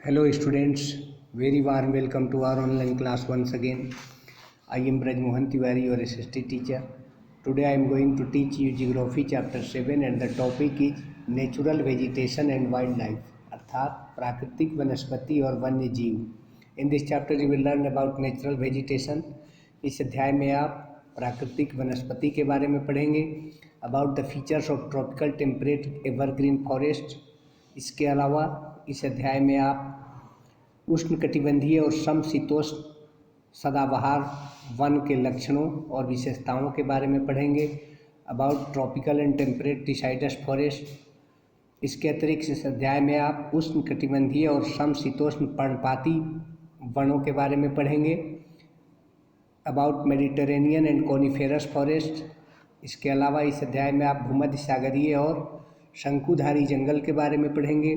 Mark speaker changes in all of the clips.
Speaker 1: Hello students, very warm welcome to our online class once again. I am Braj Mohan Tiwari, your assistant teacher. Today I am going to teach you Geography chapter 7 and the topic is Natural Vegetation and Wildlife अर्थात प्राकृतिक वनस्पति और वन्य जीव. In this chapter you will learn about natural vegetation. इस अध्याय में आप प्राकृतिक वनस्पति के बारे में पढ़ेंगे. About the features of tropical temperate evergreen forest. इसके अलावा इस अध्याय में आप उष्णकटिबंधीय और समशीतोष्ण सदाबहार वन के लक्षणों और विशेषताओं के बारे में पढ़ेंगे. About tropical and temperate deciduous forest. इसके अतिरिक्त इस अध्याय में आप उष्णकटिबंधीय और समशीतोष्ण पर्णपाती वनों के बारे में पढ़ेंगे. About Mediterranean and coniferous forest. इसके अलावा इस अध्याय में आप भूमध्य सागरीय और शंकुधारी जंगल के बारे में पढ़ेंगे.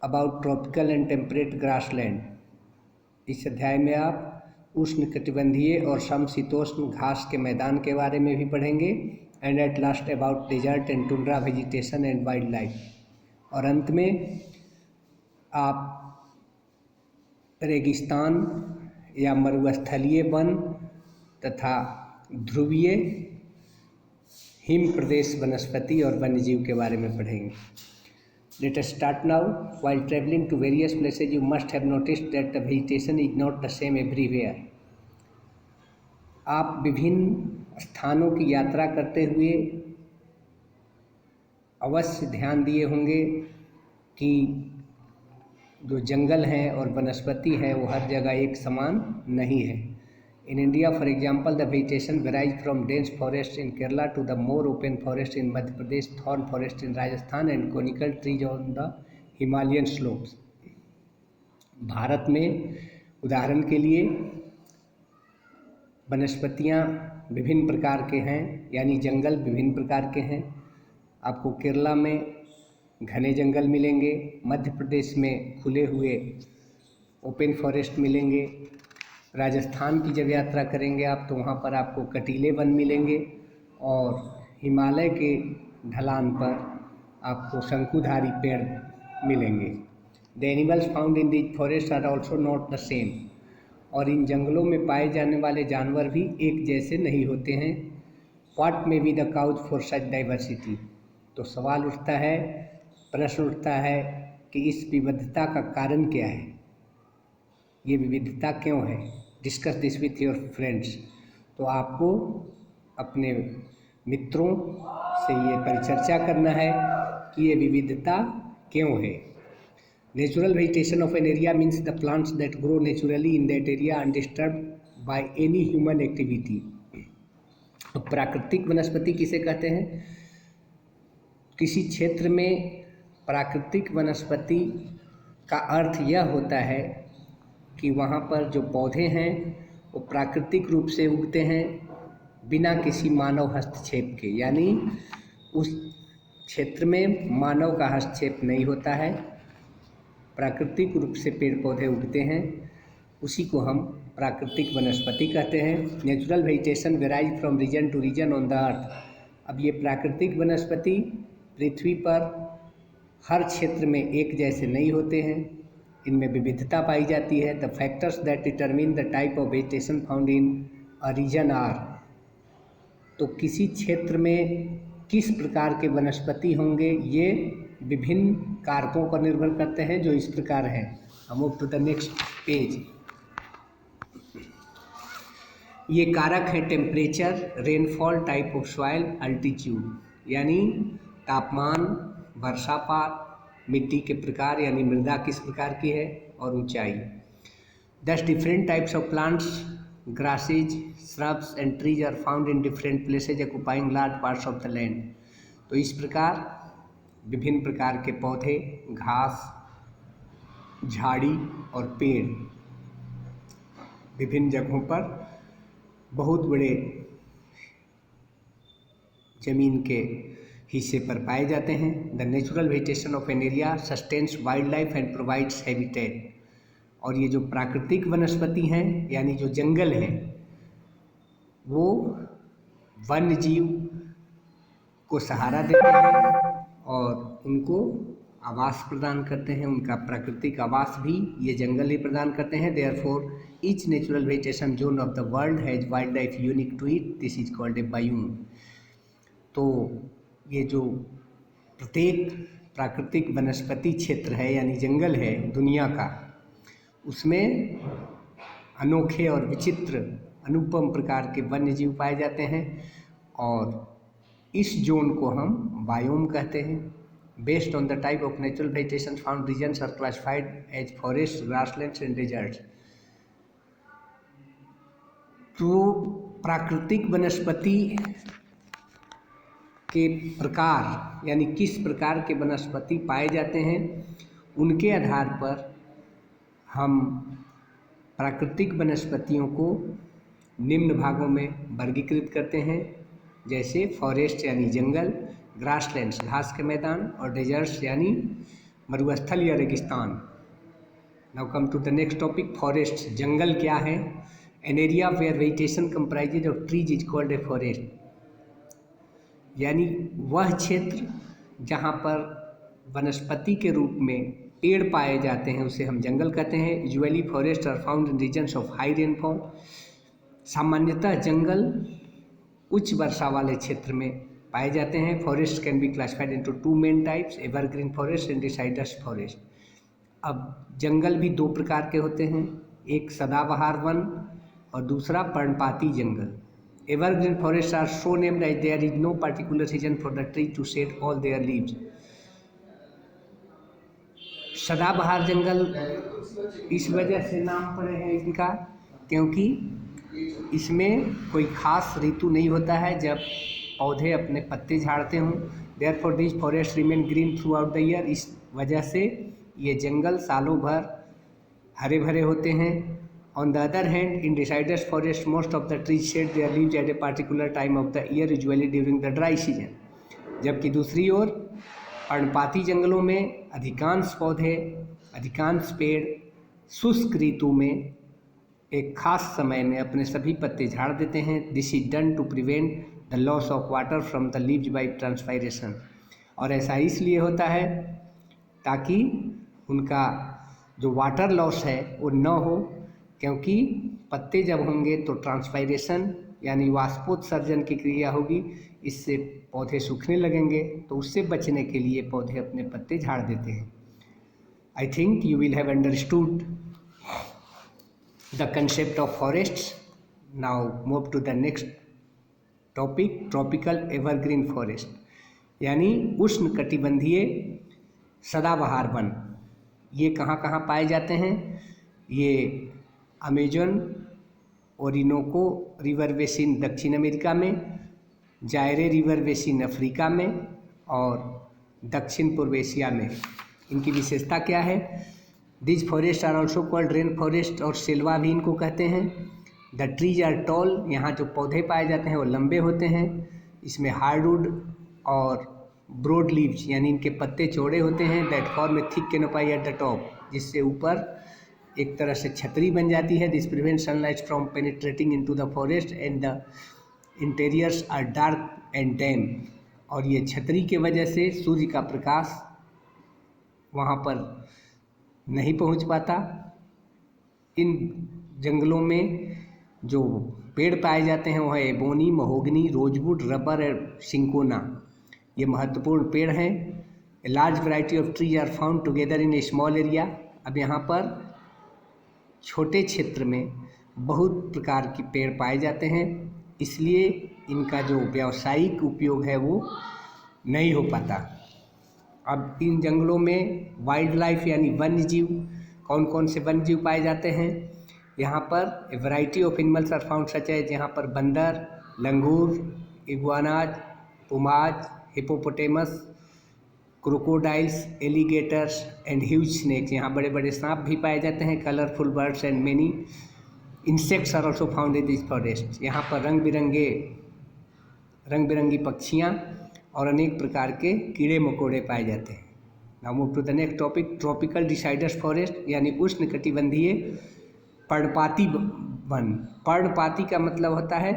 Speaker 1: About tropical and temperate grassland. इस अध्याय में आप उष्णकटिबंधीय और समशीतोष्ण घास के मैदान के बारे में भी पढ़ेंगे. And at last about desert and tundra vegetation and wildlife. और अंत में आप रेगिस्तान या मरुस्थलीय वन तथा ध्रुवीय हिम प्रदेश वनस्पति और वन्यजीव के बारे में पढ़ेंगे. Let us start now. While traveling to various places, you must have noticed that the vegetation is not the same everywhere. आप विभिन्न स्थानों की यात्रा करते हुए अवश्य ध्यान दिए होंगे कि जो जंगल हैं और वनस्पति है वो हर जगह एक समान नहीं है. In India, for example, the vegetation varies from dense forests in Kerala to the more open forests in Madhya Pradesh, thorn forest in Rajasthan and conical trees on the Himalayan slopes. Bharat में उदाहरण के लिए वनस्पतियाँ विभिन्न प्रकार के हैं, यानी जंगल विभिन्न प्रकार के हैं. आपको केरला में घने जंगल मिलेंगे, मध्य प्रदेश में खुले हुए ओपन फॉरेस्ट मिलेंगे. राजस्थान की जब यात्रा करेंगे आप तो वहाँ पर आपको कटीले वन मिलेंगे और हिमालय के ढलान पर आपको शंकुधारी पेड़ मिलेंगे. The animals found in this forest are also not the same. और इन जंगलों में पाए जाने वाले जानवर भी एक जैसे नहीं होते हैं. What may be the cause for such diversity. तो सवाल उठता है, प्रश्न उठता है कि इस विविधता का कारण क्या है, ये विविधता क्यों है. Discuss this with your friends. तो आपको अपने मित्रों से ये परिचर्चा करना है कि ये विविधता क्यों है. Natural vegetation of an area means the plants that grow naturally in that area undisturbed by any human activity. प्राकृतिक वनस्पति किसे कहते हैं? किसी क्षेत्र में प्राकृतिक वनस्पति का अर्थ यह होता है कि वहाँ पर जो पौधे हैं वो प्राकृतिक रूप से उगते हैं बिना किसी मानव हस्तक्षेप के, यानी उस क्षेत्र में मानव का हस्तक्षेप नहीं होता है, प्राकृतिक रूप से पेड़ पौधे उगते हैं. उसी को हम प्राकृतिक वनस्पति कहते हैं. Natural vegetation varies from region to region on the earth. अब ये प्राकृतिक वनस्पति पृथ्वी पर हर क्षेत्र में एक जैसे नहीं होते हैं, इनमें विविधता पाई जाती है. The factors that determine the type of vegetation found in a region are. तो किसी क्षेत्र में किस प्रकार के वनस्पति होंगे ये विभिन्न कारकों पर निर्भर करते हैं, जो इस प्रकार हैं. हम move to the next page. ये कारक है temperature, rainfall, type of soil, altitude. यानी तापमान, वर्षापात, मिट्टी के प्रकार यानी मृदा किस प्रकार की है, और ऊंचाई. 10 different types of plants, grasses, shrubs and trees are found in different places occupying large parts of the land. तो इस प्रकार विभिन्न प्रकार के पौधे, घास, झाड़ी और पेड़ विभिन्न जगहों पर बहुत बड़े जमीन के हिस्से पर पाए जाते हैं. The natural vegetation of an area sustains wild life and provides habitat. और ये जो प्राकृतिक वनस्पति हैं यानी जो जंगल हैं वो वन्य जीव को सहारा देते हैं और उनको आवास प्रदान करते हैं, उनका प्राकृतिक आवास भी ये जंगल ही प्रदान करते हैं। Therefore each natural vegetation zone of the world has wildlife unique to it, this is called a biome. तो ये जो प्रत्येक प्राकृतिक वनस्पति क्षेत्र है यानी जंगल है दुनिया का, उसमें अनोखे और विचित्र अनुपम प्रकार के वन्य जीव पाए जाते हैं और इस जोन को हम बायोम कहते हैं। Based on the type of natural vegetation found regions are classified as forest, grasslands and deserts. तो प्राकृतिक वनस्पति के प्रकार यानी किस प्रकार के वनस्पति पाए जाते हैं, उनके आधार पर हम प्राकृतिक वनस्पतियों को निम्न भागों में वर्गीकृत करते हैं, जैसे फॉरेस्ट यानी जंगल, ग्रासलैंड्स घास के मैदान और डेजर्ट्स यानी मरुस्थल या रेगिस्तान। Now come to the next topic, forest. जंगल क्या है? An area where vegetation comprises of trees is called a forest, यानी वह क्षेत्र जहाँ पर वनस्पति के रूप में पेड़ पाए जाते हैं उसे हम जंगल कहते हैं। Usually forest are found in regions of high rainfall. सामान्यतः जंगल उच्च वर्षा वाले क्षेत्र में पाए जाते हैं। Forest can be classified into two main types, evergreen forest and deciduous forest. अब जंगल भी दो प्रकार के होते हैं, एक सदाबहार वन और दूसरा पर्णपाती जंगल। Evergreen forest are so named as there is no particular season for the tree to shed all their leaves. सदाबहार जंगल इस वजह से नाम पड़े हैं इनका क्योंकि इसमें कोई खास ऋतु नहीं होता है जब पौधे अपने पत्ते झाड़ते हों। Therefore this forest remain green through out the year. इस वजह से ये जंगल सालों भर हरे भरे होते हैं। On the other hand, in deciduous forest most of the trees shed their leaves at a particular time of the year, usually during the dry season. जबकि दूसरी ओर पर्णपाती जंगलों में अधिकांश पौधे, अधिकांश पेड़ शुष्क ऋतु में एक खास समय में अपने सभी पत्ते झाड़ देते हैं। This is done to prevent the loss of water from the leaves by transpiration. और ऐसा इसलिए होता है ताकि उनका जो वाटर लॉस है वो न हो, क्योंकि पत्ते जब होंगे तो ट्रांसपायरेशन यानी वाष्पोत्सर्जन की क्रिया होगी, इससे पौधे सूखने लगेंगे, तो उससे बचने के लिए पौधे अपने पत्ते झाड़ देते हैं। आई think you will have understood the concept of forests. Now move to the next topic, tropical evergreen forest, यानी उष्ण कटिबंधीय सदाबहार वन। ये कहाँ कहाँ पाए जाते हैं? ये अमेजन, ओरिनोको रिवर बेसिन दक्षिण अमेरिका में, जायरे रिवर बेसिन अफ्रीका में और दक्षिण पूर्व एशिया में। इनकी विशेषता क्या है? This forest are also called rain forest और सिल्वा भी इनको कहते हैं। द ट्रीज आर टॉल, यहाँ जो पौधे पाए जाते हैं वो लंबे होते हैं। इसमें हार्डवुड और ब्रॉड लीव्स यानी इनके पत्ते चौड़े होते हैं। That form a thick canopy at the top, जिससे ऊपर एक तरह से छतरी बन जाती है। This prevent sunlight from penetrating into the forest and the interiors are dark and damp. और ये छतरी के वजह से सूर्य का प्रकाश वहाँ पर नहीं पहुंच पाता। इन जंगलों में जो पेड़ पाए जाते हैं वो है एबोनी, महोगनी, रोजवुड, रबर और सिंकोना। ये महत्वपूर्ण पेड़ हैं। A large variety of trees are found together in a small area. अब यहाँ पर छोटे क्षेत्र में बहुत प्रकार के पेड़ पाए जाते हैं, इसलिए इनका जो व्यावसायिक उपयोग है वो नहीं हो पाता। अब इन जंगलों में वाइल्ड लाइफ यानी वन्य जीव, कौन कौन से वन्य जीव पाए जाते हैं? यहाँ पर a variety of animals are found such as, यहाँ पर बंदर, लंगूर, iguanas, pumas, hippopotamus, crocodiles, alligators and huge snakes. यहाँ बड़े बड़े सांप भी पाए जाते हैं। Colourful birds and many insects are also found in this forest. यहाँ पर रंग बिरंगी पक्षियाँ और अनेक प्रकार के कीड़े मकोड़े पाए जाते हैं। Now move to the next topic, tropical deciduous forest यानी उष्ण कटिबंधीय पर्णपाती वन। पर्णपाती का मतलब होता है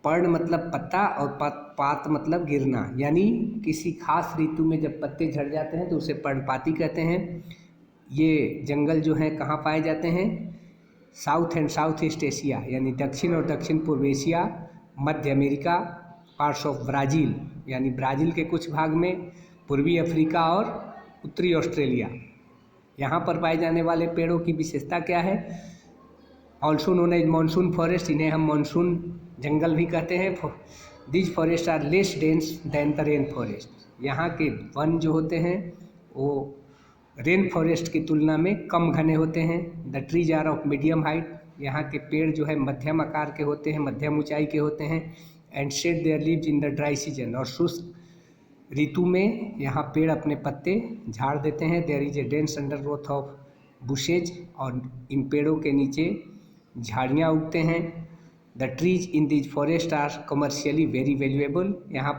Speaker 1: पर्ण मतलब पत्ता और पात मतलब गिरना, यानी किसी खास ऋतु में जब पत्ते झड़ जाते हैं तो उसे पर्णपाती कहते हैं। ये जंगल जो है कहाँ पाए जाते हैं? South and south east Asia यानी दक्षिण और दक्षिण पूर्व Asia, Madhya America, parts of Brazil यानी ब्राज़ील के कुछ भाग में, पूर्वी अफ्रीका और उत्तरी ऑस्ट्रेलिया। यहाँ पर पाए जाने वाले पेड़ों की विशेषता क्या है? Also known as monsoon forest, इन्हें हम मानसून जंगल भी कहते हैं। These forest are less dense than the rain forest. यहाँ के वन जो होते हैं वो रेन फॉरेस्ट की तुलना में कम घने होते हैं। The trees are of medium height, यहाँ के पेड़ जो है मध्यम आकार के होते हैं, मध्यम ऊंचाई के होते हैं। And shade their leaves in the dry season, और शुष्क ऋतु में यहाँ पेड़ अपने पत्ते झाड़ देते हैं। There is a dense undergrowth of bushes, और इन पेड़ों के नीचे झाड़ियाँ उगते हैं। The trees in these forest are commercially very valuable, यहाँ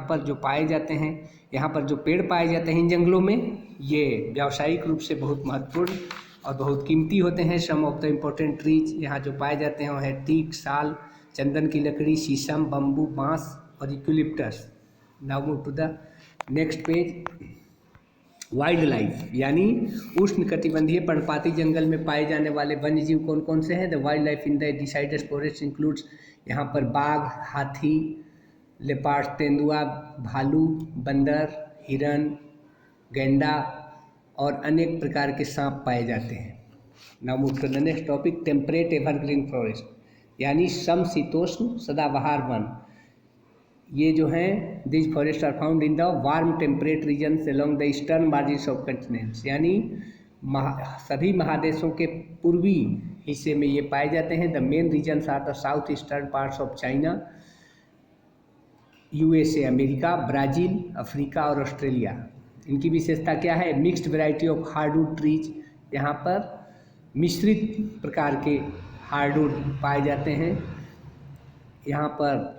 Speaker 1: पर जो पाए जाते हैं, यहाँ पर जो पेड़ पाए जाते हैं इन जंगलों में, ये व्यावसायिक रूप से बहुत महत्वपूर्ण और बहुत कीमती होते हैं। Some of the important trees यहाँ जो पाए जाते हैं वो है टीक, साल, चंदन की लकड़ी, शीशम, बम्बू, बांस और eucalyptus. Now move to the next page. Wild life यानी उष्णकटिबंधीय पर्णपाती जंगल में पाए जाने वाले वन्य जीव कौन कौन से हैं? The wild life in the deciduous forest includes, यहाँ पर बाघ, हाथी, लेपार्ड, तेंदुआ, भालू, बंदर, हिरन, गैंडा और अनेक प्रकार के सांप पाए जाते हैं। Now move to the next topic, temperate evergreen forest यानी समशीतोष्ण सदाबहार वन। ये जो हैं this forest are found in the warm temperate regions along the eastern margins of continents, यानी सभी महादेशों के पूर्वी हिस्से में ये पाए जाते हैं। The main regions are the south eastern parts of China, USA America, Brazil, Africa और ऑस्ट्रेलिया। इनकी विशेषता क्या है? Mixed variety of hardwood trees, यहाँ पर मिश्रित प्रकार के हार्डवुड पाए जाते हैं। यहाँ पर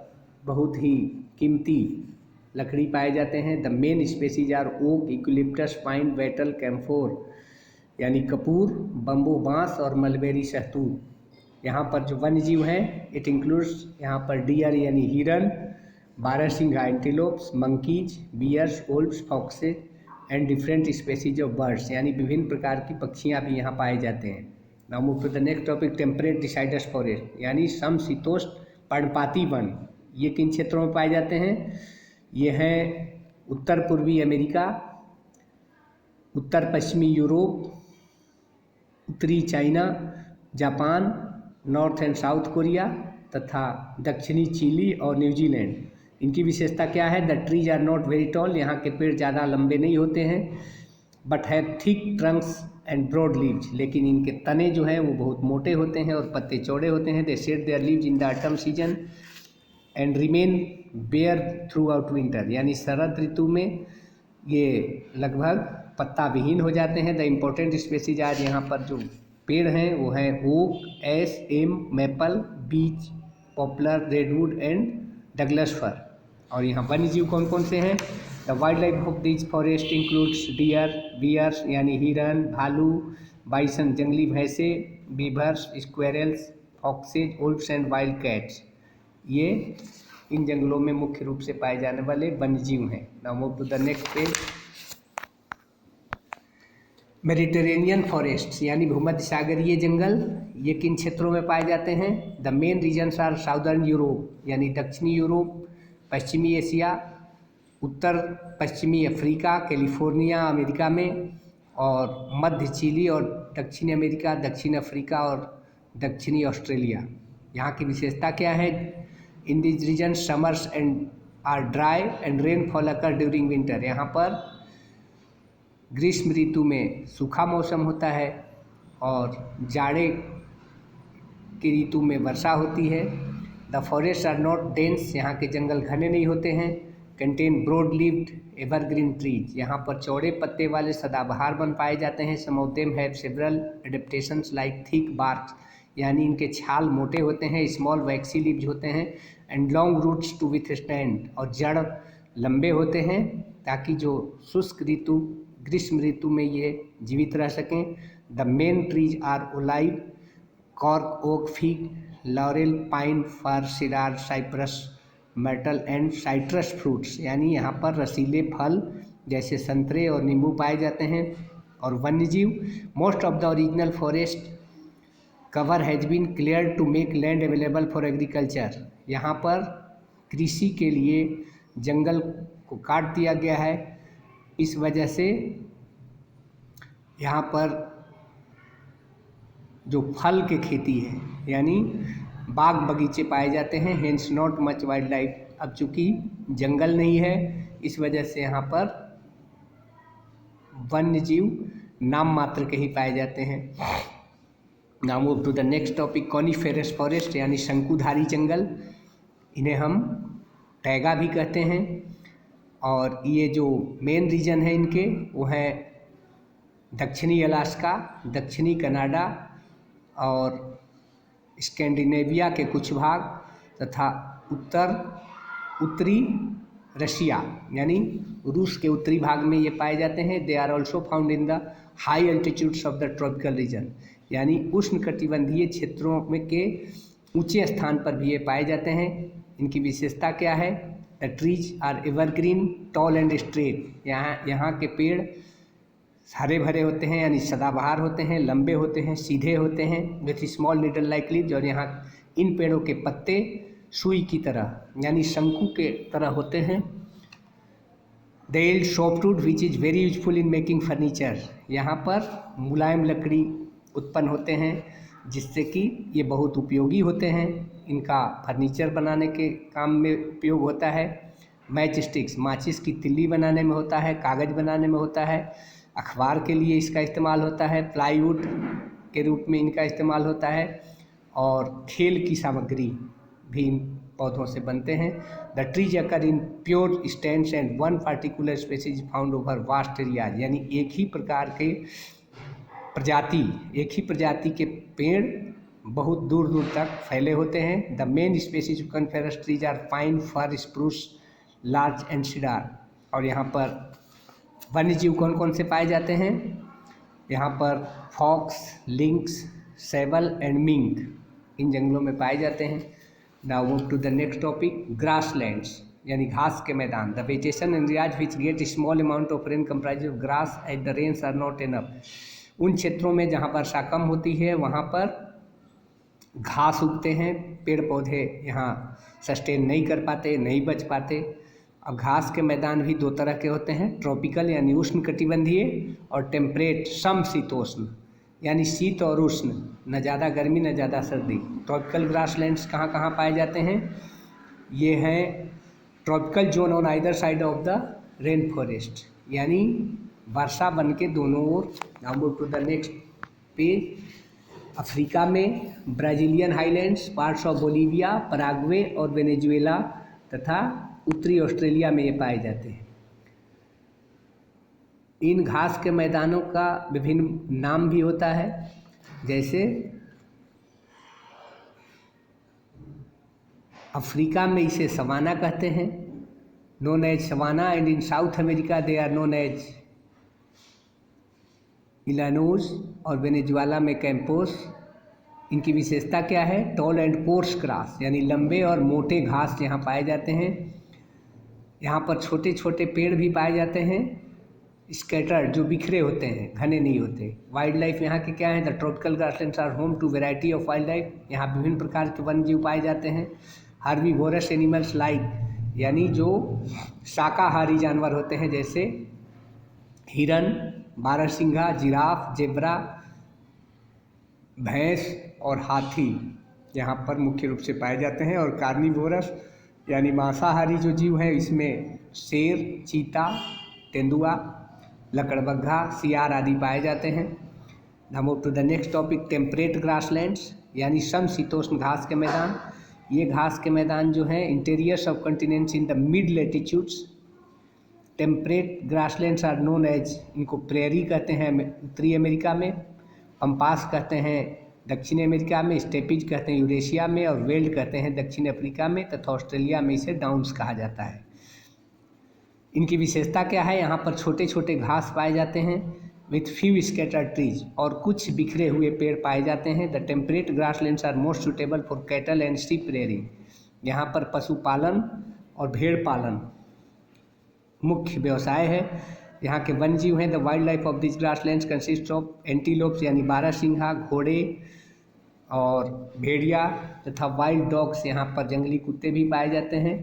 Speaker 1: बहुत ही कीमती लकड़ी पाए जाते हैं। The main species are oak, eucalyptus, pine, betel, camphor यानी कपूर, बम्बू, बांस और मलबेरी शहतूत। यहाँ पर जो वन्य जीव हैं इट इंक्लूड्स यहाँ पर डियर यानी हिरन, बारहसिंघा antelopes, monkeys, bears, wolves, foxes and different species of birds, यानी विभिन्न प्रकार की पक्षियाँ भी यहाँ पाए जाते हैं। Now move to the next topic, temperate deciduous forest यानी समशीतोष्ण पर्णपाती वन। ये किन क्षेत्रों में पाए जाते हैं? ये हैं उत्तर पूर्वी अमेरिका, उत्तर पश्चिमी यूरोप, उत्तरी China, Japan, north and south Korea तथा दक्षिणी चिली और न्यूजीलैंड। इनकी विशेषता क्या है? The trees are not very tall, यहाँ के पेड़ ज़्यादा लंबे नहीं होते हैं, but have thick trunks and broad leaves, लेकिन इनके तने जो हैं वो बहुत मोटे होते हैं और पत्ते चौड़े होते हैं। They shed their leaves in the autumn season and remain bare throughout winter, यानी शरद ऋतु में ये लगभग पत्ता विहीन हो जाते हैं। द इम्पोर्टेंट स्पेसीज आज यहाँ पर जो पेड़ हैं वो हैं oak, ash, elm, maple, beech, poplar, redwood and Douglas fir. और यहाँ वन्य जीव कौन कौन से हैं? The wild life of this forest includes deer, bears यानी हिरन, भालू, बाइसन जंगली भैंसे, beavers, squirrels, foxes, wolves and wild cats. ये इन जंगलों में मुख्य रूप से पाए जाने वाले वन्य जीव हैं। Now move to the next page. Mediterranean forests यानी भूमध्य सागरीय जंगल, ये किन क्षेत्रों में पाए जाते हैं? The main regions are southern Europe यानी दक्षिणी यूरोप, पश्चिमी एशिया, उत्तर पश्चिमी अफ्रीका, कैलिफोर्निया अमेरिका में, और मध्य चिली और दक्षिण अमेरिका, दक्षिण अफ्रीका और दक्षिणी ऑस्ट्रेलिया। यहाँ की विशेषता क्या है? In this region summers and are dry and rainfall occur during winter, यहाँ पर ग्रीष्म ऋतु में सूखा मौसम होता है और जाड़े की ऋतु में वर्षा होती है। The forest are not dense, यहाँ के जंगल घने नहीं होते हैं। Contain broad leaved evergreen trees, यहाँ पर चौड़े पत्ते वाले सदाबहार वन पाए जाते हैं। Some of them have several adaptations like thick barks, यानी इनके छाल मोटे होते हैं, स्मॉल वैक्सी लीव्स होते हैं, and long roots to withstand, और जड़ लंबे होते हैं ताकि जो शुष्क ऋतु ग्रीष्म ऋतु में ये जीवित रह सकें। The main trees are olive, cork, oak, fig, laurel, pine, fir, cedar, cypress, myrtle and citrus fruits, यानी यहाँ पर रसीले फल जैसे संतरे और नींबू पाए जाते हैं। और वन्यजीव, most of the original forest cover has been clear to make land available for agriculture, यहाँ पर कृषि के लिए जंगल को काट दिया गया है। इस वजह से यहाँ पर जो फल के खेती है यानी बाग बगीचे पाए जाते हैं। Hence not much wild life, अब चूँकि जंगल नहीं है इस वजह से यहाँ पर वन्य जीव नाम मात्र के ही पाए जाते हैं। Now move to the next topic, coniferous forest यानी शंकुधारी जंगल, इन्हें हम टैगा भी कहते हैं। और ये जो मेन रीजन है इनके वो हैं दक्षिणी अलास्का, दक्षिणी कनाडा और स्कैंडिनेविया के कुछ भाग तथा उत्तरी रशिया यानी रूस के उत्तरी भाग में ये पाए जाते हैं। They are also found in the high altitudes of the tropical region, यानी उष्णकटिबंधीय क्षेत्रों में के ऊंचे स्थान पर भी ये पाए जाते हैं। इनकी विशेषता क्या है? The trees are evergreen, tall and straight, यहाँ के पेड़ हरे भरे होते हैं यानी सदाबहार होते हैं, लंबे होते हैं, सीधे होते हैं, with small needle like leaves, और यहाँ इन पेड़ों के पत्ते सुई की तरह यानी शंकु के तरह होते हैं। They yield softwood which is very useful in making furniture, यहाँ पर मुलायम लकड़ी उत्पन्न होते हैं जिससे कि ये बहुत उपयोगी होते हैं। इनका फर्नीचर बनाने के काम में उपयोग होता है। मैच स्टिक्स, माचिस की तिल्ली बनाने में होता है, कागज़ बनाने में होता है, अखबार के लिए इसका इस्तेमाल होता है, प्लाईवुड के रूप में इनका इस्तेमाल होता है, और खेल की सामग्री भी इन पौधों से बनते हैं। The trees occur in pure stands and one particular species found over vast areas, यानी एक ही प्रजाति के पेड़ बहुत दूर दूर तक फैले होते हैं। The main species of coniferous trees are pine, fir, spruce, larch and cedar. और यहाँ पर वन्य जीव कौन कौन से पाए जाते हैं? यहाँ पर fox, lynx, sable and mink इन जंगलों में पाए जाते हैं। Now move to the next topic, grasslands यानी घास के मैदान। The vegetation in areas which get small amount of rain comprise of grass at the rains are not enough, उन क्षेत्रों में जहाँ वर्षा कम होती है वहाँ पर घास उगते हैं, पेड़ पौधे यहाँ सस्टेन नहीं कर पाते, नहीं बच पाते। अब घास के मैदान भी दो तरह के होते हैं, ट्रॉपिकल यानी उष्ण कटिबंधीय और टेम्परेट समशीतोष्ण यानी शीत और उष्ण, न ज़्यादा गर्मी न ज़्यादा सर्दी। ट्रॉपिकल ग्रासलैंड्स कहाँ कहाँ पाए जाते हैं? ये हैं tropical zone on either side of the rain forest, यानी वर्षा वन के दोनों ओर। Now move to the next page, Africa में Brazilian highlands, parts of Bolivia, Paraguay और वेनेजुएला तथा उत्तरी ऑस्ट्रेलिया में ये पाए जाते हैं। इन घास के मैदानों का विभिन्न नाम भी होता है, जैसे अफ्रीका में इसे सवाना कहते हैं, known as savanna, and in South America they are known as llanos, और वेनेजुएला में कैंपोस। इनकी विशेषता क्या है? टॉल एंड कोर्स ग्रास यानी लंबे और मोटे घास यहाँ पाए जाते हैं। यहाँ पर छोटे छोटे पेड़ भी पाए जाते हैं, स्कैटर्ड जो बिखरे होते हैं, घने नहीं होते। वाइल्ड लाइफ यहाँ के क्या है? The tropical grasslands are home to variety of wild life, यहाँ विभिन्न प्रकार के वन्य जीव पाए जाते हैं। हर्बीवोरस एनिमल्स लाइक यानी जो शाकाहारी जानवर होते हैं, जैसे हिरन, बारहसिंघा, जिराफ, जेब्रा, भैंस और हाथी यहाँ पर मुख्य रूप से पाए जाते हैं। और कार्निवोरस यानी मांसाहारी जो जीव है, इसमें शेर, चीता, तेंदुआ, लकड़बग्घा, सियार आदि पाए जाते हैं। Now move to the next topic, temperate grasslands यानी समशीतोष्ण घास के मैदान। ये घास के मैदान जो हैं interiors of continents in the mid latitudes. Temperate grasslands are known as, इनको प्रेरी कहते हैं उत्तरी अमेरिका में, पम्पास कहते हैं दक्षिण अमेरिका में, स्टेपीज कहते हैं यूरेशिया में, और वेल्ड कहते हैं दक्षिण अफ्रीका में, तथा ऑस्ट्रेलिया में इसे डाउन्स कहा जाता है। इनकी विशेषता क्या है? यहाँ पर छोटे छोटे घास पाए जाते हैं, विथ फ्यू स्कैटर्ड ट्रीज, और कुछ बिखरे हुए पेड़ पाए जाते हैं। The temperate grasslands are most suitable for cattle and sheep rearing, यहाँ पर पशुपालन और भेड़ पालन मुख्य व्यवसाय है। यहाँ के वन जीव हैं। The wild life of this grasslands consist of antelopes यानी बारहसिंघा, घोड़े और भेड़िया तथा वाइल्ड डॉग्स, यहाँ पर जंगली कुत्ते भी पाए जाते हैं,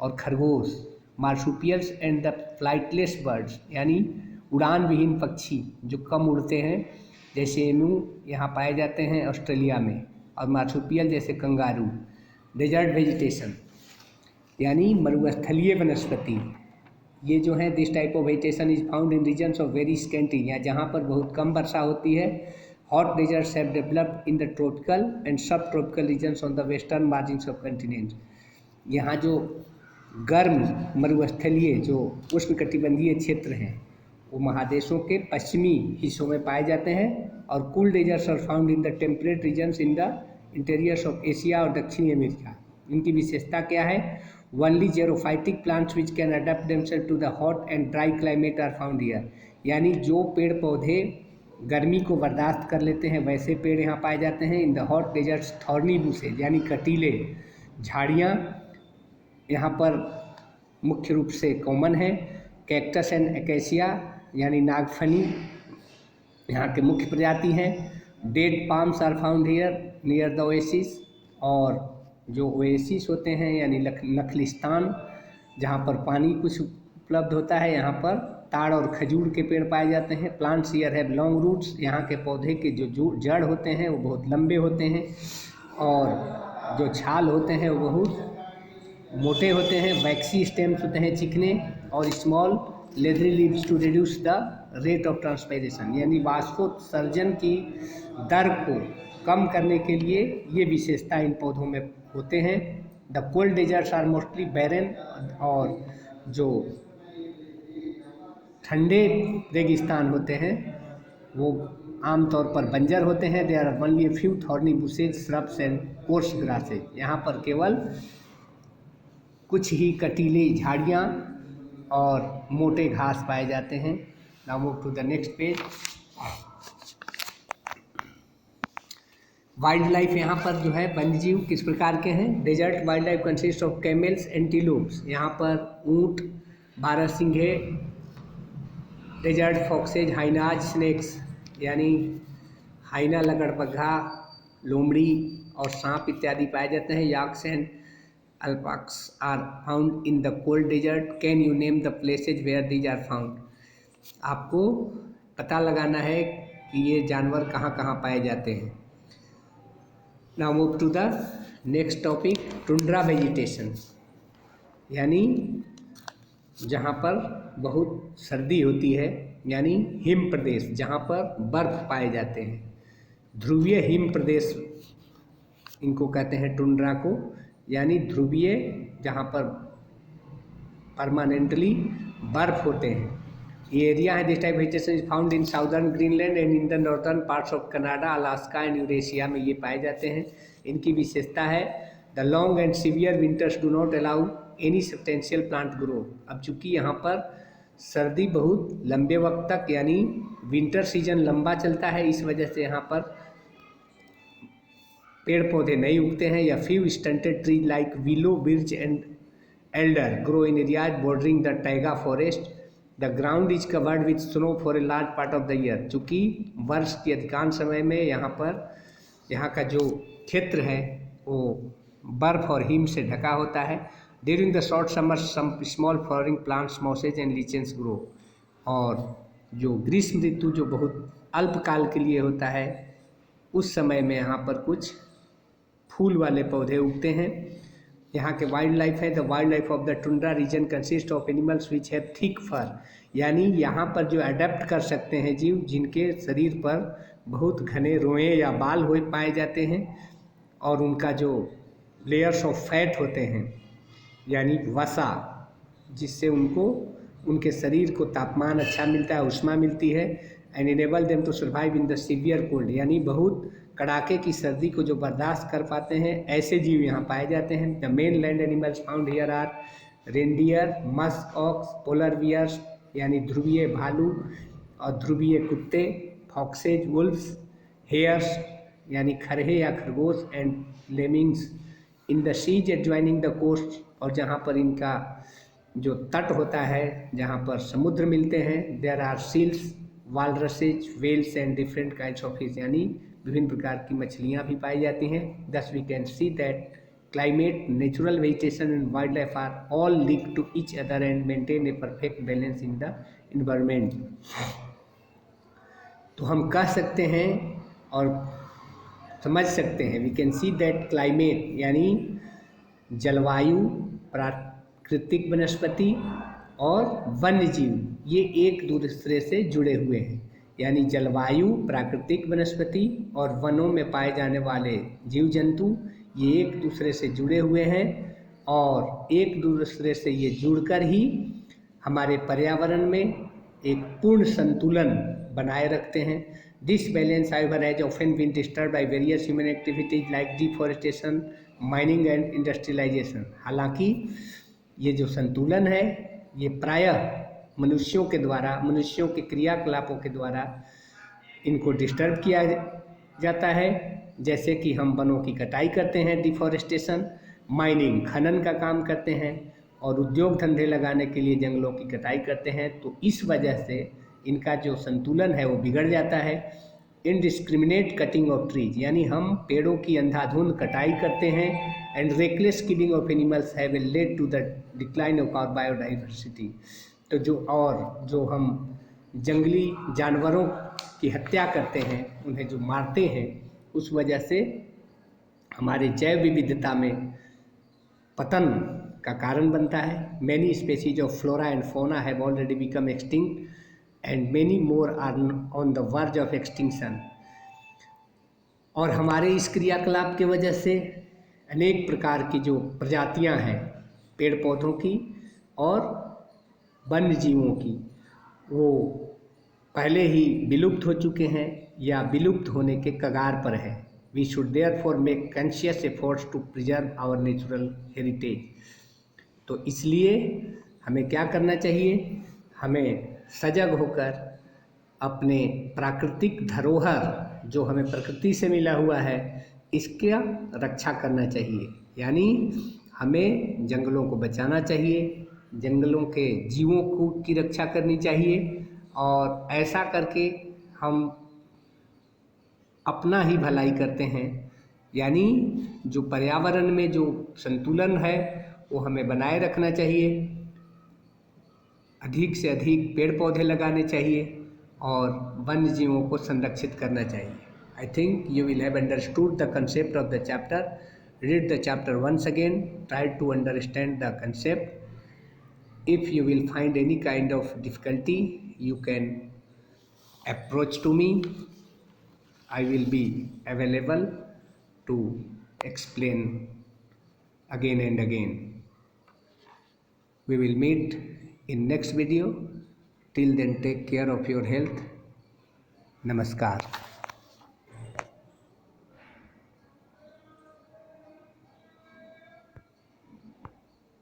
Speaker 1: और खरगोश, marsupials and the flightless birds यानी उड़ान विहीन पक्षी जो कम उड़ते हैं, जैसे एमू यहाँ पाए जाते हैं ऑस्ट्रेलिया में, और मार्सुपियल जैसे कंगारू। डेजर्ट वेजिटेशन यानी मरुस्थलीय वनस्पति, ये जो है this type of vegetation is found in regions of very scanty, या जहाँ पर बहुत कम वर्षा होती है। Hot deserts have developed in the tropical and sub tropical regions on the western margins of continent, यहाँ जो गर्म मरुस्थलीय जो उष्णकटिबंधीय क्षेत्र हैं वो महादेशों के पश्चिमी हिस्सों में पाए जाते हैं, और cool deserts are found in the temperate regions in the interiors of Asia और दक्षिणी अमेरिका। इनकी विशेषता क्या है? Only xerophytic plants which can adapt themselves to the hot and dry climate are found here, यानी जो पेड़ पौधे गर्मी को बर्दाश्त कर लेते हैं वैसे पेड़ यहाँ पाए जाते हैं। In the hot deserts thorny bushes यानी कटीले झाड़ियाँ यहाँ पर मुख्य रूप से कॉमन है। कैक्टस एंड एकेशिया यानी नागफनी यहाँ के मुख्य प्रजाति हैं। Date palms are found here near the oasis, और जो ओएसिस होते हैं यानी नखलिस्तान जहाँ पर पानी कुछ उपलब्ध होता है, यहाँ पर ताड़ और खजूर के पेड़ पाए जाते हैं। Plants here have long roots, यहाँ के पौधे के जो जड़ होते हैं वो बहुत लंबे होते हैं, और जो छाल होते हैं वो बहुत मोटे होते हैं। वैक्सी स्टेम्स होते हैं चिकने, और small leathery leaves to reduce the rate of transpiration, यानी वाष्पोत्सर्जन की दर को कम करने के लिए ये विशेषता इन पौधों में होते हैं। The cold deserts are mostly barren, और जो ठंडे रेगिस्तान होते हैं वो आमतौर पर बंजर होते हैं। There are only few thorny bushes, shrubs and coarse grasses, यहाँ पर केवल कुछ ही कटीली झाड़ियाँ और मोटे घास पाए जाते हैं। Now move to the next page. Wild life यहाँ पर जो है वन्यजीव किस प्रकार के हैं? Desert wild life consist of camels, antelopes, यहाँ पर ऊँट, बारहसिंघे, डेजर्ट फॉक्सेज, हाइनाज, स्नेक्स यानी हाइना, लगड़बग्घा, लोमड़ी और सांप इत्यादि पाए जाते हैं। याक्स and alpacs are found in the cold desert. Can you name the places where these are found? आपको पता लगाना है कि ये जानवर कहाँ कहाँ पाए जाते हैं। Now move to the next topic, tundra vegetation, यानी जहाँ पर बहुत सर्दी होती है, यानी हिम प्रदेश जहाँ पर बर्फ पाए जाते हैं। ध्रुवीय हिम प्रदेश इनको कहते हैं टुंड्रा को, यानी ध्रुवीय जहाँ पर परमानेंटली बर्फ होते हैं। ये एरिया है। This type vegetation is found in southern Greenland and in the northern parts of Canada, Alaska and Eurasia में ये पाए जाते हैं। इनकी विशेषता है the long and severe winters do not allow any substantial plant grow. अब चूँकि यहाँ पर सर्दी बहुत लंबे वक्त तक यानी विंटर सीजन लंबा चलता है, इस वजह से यहाँ पर पेड़ पौधे नहीं उगते हैं। या few stunted trees like willow, birch and Elder grow in areas bordering the Tyga forest. The ground is covered with snow for a large part of the year. चूँकि वर्ष के अधिकांश समय में यहाँ का जो क्षेत्र है वो बर्फ और हिम से ढका होता है। During the short summer some small flowering plants, mosses and lichens grow. और जो ग्रीष्म ऋतु जो बहुत अल्पकाल के लिए होता है, उस समय में यहाँ पर कुछ फूल वाले पौधे उगते हैं। यहाँ के वाइल्ड लाइफ है। The wild life of the tundra region consist of animals which have thick fur, यानी यहाँ पर जो अडेप्ट कर सकते हैं जीव जिनके शरीर पर बहुत घने रोए या बाल हुए पाए जाते हैं, और उनका जो लेयर्स ऑफ फैट होते हैं यानी वसा, जिससे उनको उनके शरीर को तापमान अच्छा मिलता है, उष्मा मिलती है। And enable them to survive in the severe cold, यानी बहुत कड़ाके की सर्दी को जो बर्दाश्त कर पाते हैं, ऐसे जीव यहाँ पाए जाते हैं। The main land animals found here are reindeer, musk ox, polar bears यानी ध्रुवीय भालू, और ध्रुवीय कुत्ते, फॉक्सेज, वुल्फ्स, हेयर्स यानी खरहे या खरगोश, and lemmings in the seas adjoining the coast, और जहाँ पर इनका जो तट होता है, जहाँ पर समुद्र मिलते हैं, there are seals, walruses, whales and different kinds of fish, यानी विभिन्न प्रकार की मछलियाँ भी पाई जाती हैं। Thus we can see that climate, natural vegetation and wildlife are all linked to each other and maintain a perfect balance in the environment। तो हम कह सकते हैं और समझ सकते हैं, we can see that climate यानी जलवायु, प्राकृतिक वनस्पति और वन्य जीव ये एक दूसरे से जुड़े हुए हैं। यानी जलवायु, प्राकृतिक वनस्पति और वनों में पाए जाने वाले जीव जंतु ये एक दूसरे से जुड़े हुए हैं और एक दूसरे से ये जुड़कर ही हमारे पर्यावरण में एक पूर्ण संतुलन बनाए रखते हैं। This balance however has often been disturbed by various human activities like deforestation, mining and industrialisation. हालांकि ये जो संतुलन है ये प्रायः मनुष्यों के द्वारा, मनुष्यों के क्रियाकलापों के द्वारा इनको डिस्टर्ब किया जाता है। जैसे कि हम वनों की कटाई करते हैं, डिफॉरेस्टेशन, माइनिंग खनन का काम करते हैं और उद्योग धंधे लगाने के लिए जंगलों की कटाई करते हैं। तो इस वजह से इनका जो संतुलन है वो बिगड़ जाता है। इनडिस्क्रिमिनेट कटिंग ऑफ ट्रीज यानी हम पेड़ों की अंधाधुंध कटाई करते हैं। And reckless killing of animals have led to the decline of our biodiversity. तो जो हम जंगली जानवरों की हत्या करते हैं, उन्हें जो मारते हैं, उस वजह से हमारे जैव विविधता में पतन का कारण बनता है। Many species of flora and fauna have already become extinct and many more are on the verge of extinction. और हमारे इस क्रियाकलाप के वजह से अनेक प्रकार की जो प्रजातियां हैं पेड़ पौधों की और वन्य जीवों की, वो पहले ही विलुप्त हो चुके हैं या विलुप्त होने के कगार पर है। We should therefore make conscious efforts to preserve our natural heritage. तो इसलिए हमें क्या करना चाहिए? हमें सजग होकर अपने प्राकृतिक धरोहर जो हमें प्रकृति से मिला हुआ है इसका रक्षा करना चाहिए। यानी हमें जंगलों को बचाना चाहिए, जंगलों के जीवों की रक्षा करनी चाहिए और ऐसा करके हम अपना ही भलाई करते हैं। यानी जो पर्यावरण में जो संतुलन है वो हमें बनाए रखना चाहिए। अधिक से अधिक पेड़ पौधे लगाने चाहिए और वन्य जीवों को संरक्षित करना चाहिए। I think you will have understood the concept of the chapter. Read the chapter once again, try to understand the concept. If you will find any kind of difficulty, you can approach to me. I will be available to explain again and again. We will meet in next video. Till then, take care of your health. Namaskar.